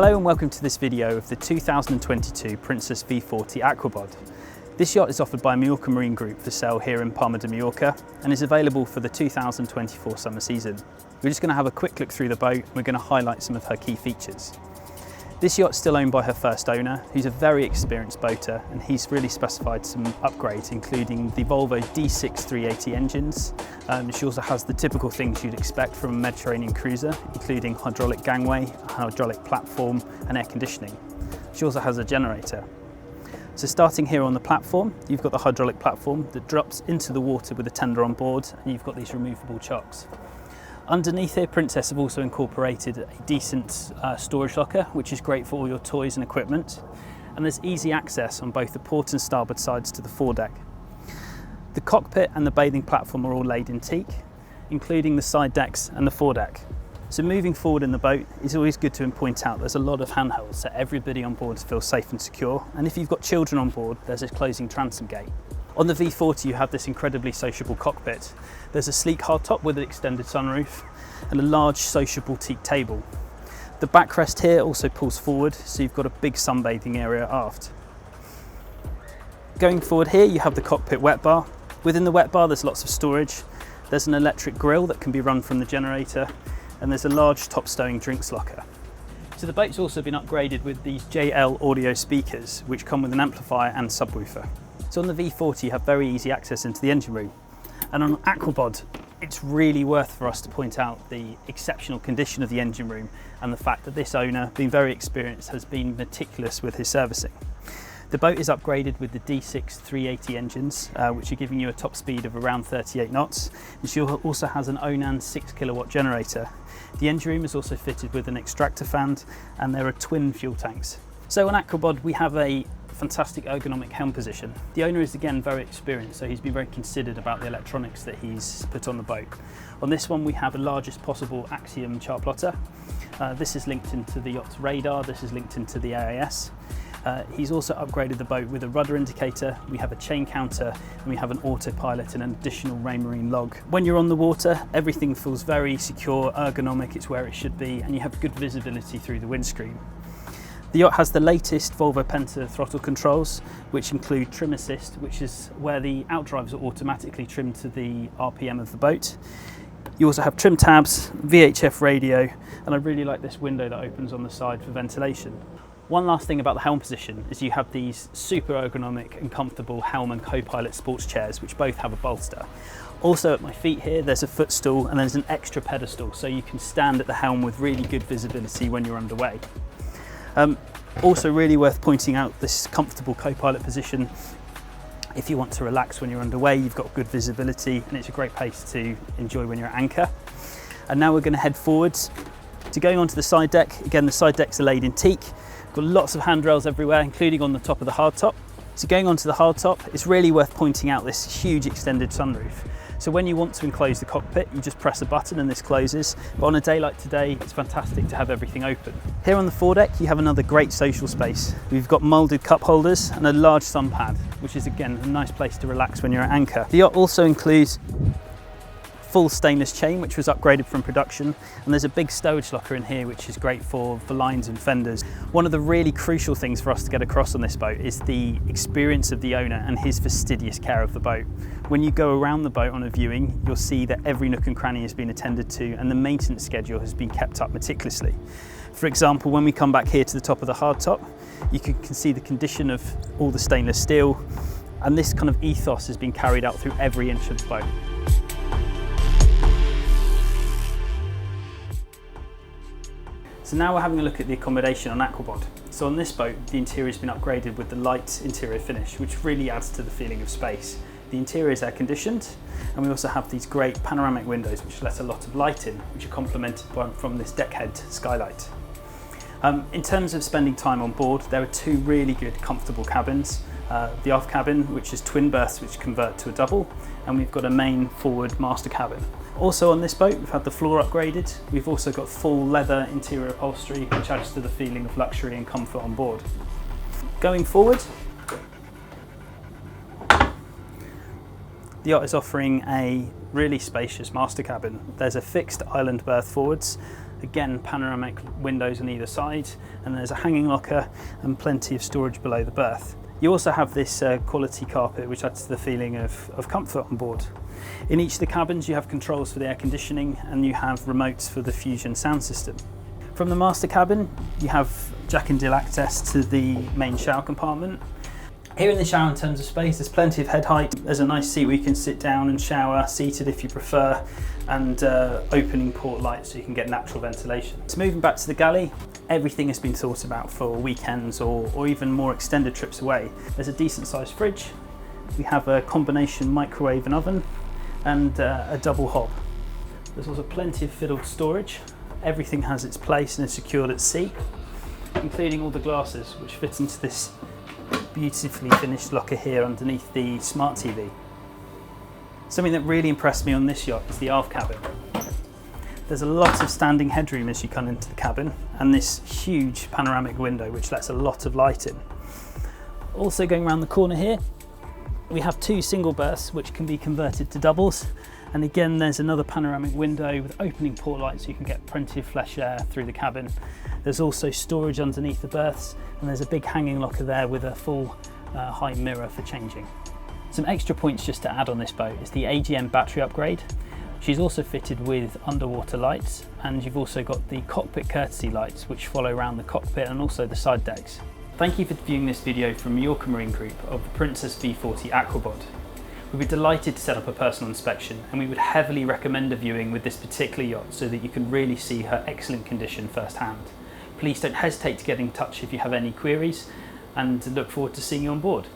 Hello and welcome to this video of the 2022 Princess V40 Aqua. This yacht is offered by Mallorca Marine Group for sale here in Palma de Mallorca and is available for the 2024 summer season. We're just going to have a quick look through the boat and we're going to highlight some of her key features. This yacht's still owned by her first owner, who's a very experienced boater, and he's really specified some upgrades, including the Volvo D6 380 engines. She also has the typical things you'd expect from a Mediterranean cruiser, including hydraulic gangway, hydraulic platform, and air conditioning. She also has a generator. So starting here on the platform, you've got the hydraulic platform that drops into the water with a tender on board, and you've got these removable chocks. Underneath here, Princess have also incorporated a decent storage locker, which is great for all your toys and equipment. And there's easy access on both the port and starboard sides to the foredeck. The cockpit and the bathing platform are all laid in teak, including the side decks and the foredeck. So moving forward in the boat, it's always good to point out there's a lot of handholds so everybody on board feels safe and secure. And if you've got children on board, there's a closing transom gate. On the V40 you have this incredibly sociable cockpit. There's a sleek hardtop with an extended sunroof and a large sociable teak table. The backrest here also pulls forward, so you've got a big sunbathing area aft. Going forward here you have the cockpit wet bar. Within the wet bar there's lots of storage. There's an electric grill that can be run from the generator, and there's a large top stowing drinks locker. So the boat's also been upgraded with these JL audio speakers, which come with an amplifier and subwoofer. So on the V40 you have very easy access into the engine room, and on Aqua, it's really worth for us to point out the exceptional condition of the engine room and the fact that this owner, being very experienced, has been meticulous with his servicing. The boat is upgraded with the D6 380 engines, which are giving you a top speed of around 38 knots, and she also has an Onan 6 kilowatt generator. The engine room is also fitted with an extractor fan, and there are twin fuel tanks. So on Aqua we have a fantastic ergonomic helm position. The owner is again very experienced, so he's been very considered about the electronics that he's put on the boat. On this one we have the largest possible Axiom chart plotter. This is linked into the yacht's radar, this is linked into the AIS. He's also upgraded the boat with a rudder indicator, we have a chain counter, and we have an autopilot and an additional Raymarine log. When you're on the water, everything feels very secure, ergonomic, it's where it should be, and you have good visibility through the windscreen. The yacht has the latest Volvo Penta throttle controls, which include trim assist, which is where the outdrives are automatically trimmed to the RPM of the boat. You also have trim tabs, VHF radio, and I really like this window that opens on the side for ventilation. One last thing about the helm position is you have these super ergonomic and comfortable helm and co-pilot sports chairs, which both have a bolster. Also at my feet here there's a footstool and there's an extra pedestal, so you can stand at the helm with really good visibility when you're underway. Also really worth pointing out this comfortable co-pilot position. If you want to relax when you're underway, you've got good visibility and it's a great place to enjoy when you're at anchor. And now we're going to head forwards to going onto the side deck. Again, the side decks are laid in teak. Got lots of handrails everywhere, including on the top of the hardtop. So going onto the hardtop, it's really worth pointing out this huge extended sunroof. So when you want to enclose the cockpit, you just press a button and this closes. But on a day like today, it's fantastic to have everything open. Here on the foredeck, you have another great social space. We've got moulded cup holders and a large sun pad, which is again a nice place to relax when you're at anchor. The yacht also includes full stainless chain, which was upgraded from production, and there's a big stowage locker in here which is great for lines and fenders. One of the really crucial things for us to get across on this boat is the experience of the owner and his fastidious care of the boat. When you go around the boat on a viewing, you'll see that every nook and cranny has been attended to and the maintenance schedule has been kept up meticulously. For example, when we come back here to the top of the hardtop, you can see the condition of all the stainless steel, and this kind of ethos has been carried out through every inch of the boat. So now we're having a look at the accommodation on Aqua. So on this boat, the interior has been upgraded with the light interior finish, which really adds to the feeling of space. The interior is air conditioned, and we also have these great panoramic windows which let a lot of light in, which are complemented from this deckhead skylight. In terms of spending time on board, there are two really good comfortable cabins. The aft cabin, which is twin berths which convert to a double, and we've got a main forward master cabin. Also on this boat, we've had the floor upgraded. We've also got full leather interior upholstery, which adds to the feeling of luxury and comfort on board. Going forward, the yacht is offering a really spacious master cabin. There's a fixed island berth forwards, Again, panoramic windows on either side, and there's a hanging locker and plenty of storage below the berth. You also have this quality carpet which adds to the feeling of comfort on board. In each of the cabins you have controls for the air conditioning and you have remotes for the Fusion sound system. From the master cabin you have Jack and Jill access to the main shower compartment. Here in the shower, in terms of space, there's plenty of head height. There's a nice seat where you can sit down and shower, seated if you prefer, and opening port lights so you can get natural ventilation. So moving back to the galley, everything has been thought about for weekends or even more extended trips away. There's a decent sized fridge, we have a combination microwave and oven, and a double hob. There's also plenty of fiddled storage. Everything has its place and is secured at sea, including all the glasses which fit into this beautifully finished locker here underneath the smart TV. Something that really impressed me on this yacht is the aft cabin. There's a lot of standing headroom as you come into the cabin, and this huge panoramic window which lets a lot of light in. Also going around the corner here, we have two single berths which can be converted to doubles, and again there's another panoramic window with opening port lights so you can get plenty of fresh air through the cabin. There's also storage underneath the berths, and there's a big hanging locker there with a full high mirror for changing. Some extra points just to add on this boat is the AGM battery upgrade. She's also fitted with underwater lights, and you've also got the cockpit courtesy lights which follow around the cockpit and also the side decks. Thank you for viewing this video from Mallorca Marine Group of the Princess V40 Aqua. We'd be delighted to set up a personal inspection, and we would heavily recommend a viewing with this particular yacht so that you can really see her excellent condition firsthand. Please don't hesitate to get in touch if you have any queries, and look forward to seeing you on board.